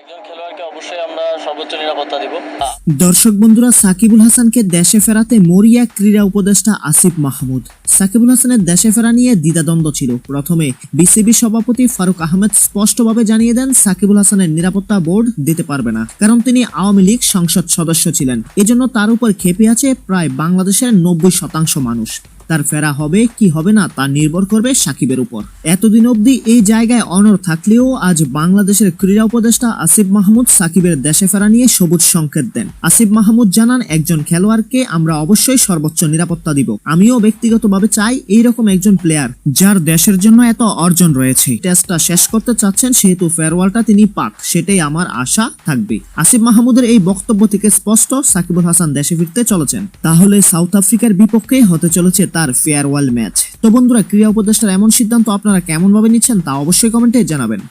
একজন খেলোয়াড়কে অবশ্যই আমরা সর্বোচ্চ নিরাপত্তা দিব। দর্শক বন্ধুরা, সাকিবুল হাসানকে দেশে ফেরাতে মরিয়া ক্রীড়া উপদেষ্টা আসিফ মাহমুদ। সাকিবুল হাসানের দেশে ফেরা নিয়ে দ্বিধাদ্বন্দ্ব ছিল। প্রথমে বিসিবি সভাপতি ফারুক আহমেদ স্পষ্টভাবে জানিয়ে দেন সাকিবুল হাসানের নিরাপত্তা বোর্ড দিতে পারবে না, কারণ তিনি আওয়ামী লীগ সংসদ সদস্য ছিলেন। এজন্য তার উপর ক্ষেপে আছে প্রায় বাংলাদেশের 90% মানুষ। তার ফেরা হবে কি হবে না তা নির্ভর করবে সাকিবের উপর। এতদিন অবধি এই জায়গায় অনড় থাকলেও আজ বাংলাদেশের ক্রীড়া উপদেষ্টা আসিফ মাহমুদ সাকিবের দেশে ফেরা নিয়ে সবুজ সংকেত দেন। আসিফ মাহমুদ জানান, একজন খেলোয়াড়কে আমরা অবশ্যই সর্বোচ্চ নিরাপত্তা দিব। আমিও ব্যক্তিগতভাবে চাই এইরকম একজন প্লেয়ার যার দেশের জন্য এত অর্জন রয়েছে। টেস্টটা শেষ করতে চাচ্ছেন, সেহেতু ফেয়ারওয়ালটা তিনি পাক, সেটাই আমার আশা থাকবে। আসিফ মাহমুদের এই বক্তব্য থেকে স্পষ্ট সাকিবুল হাসান দেশে ফিরতে চলেছেন। তাহলে সাউথ আফ্রিকার বিপক্ষে হতে চলেছে তার ফেয়ারওয়েল ম্যাচ। তো বন্ধুরা, ক্রীড়া উপদেষ্টার এমন সিদ্ধান্ত আপনারা কেমন ভাবে নিচ্ছেন তা অবশ্যই কমেন্টে জানাবেন।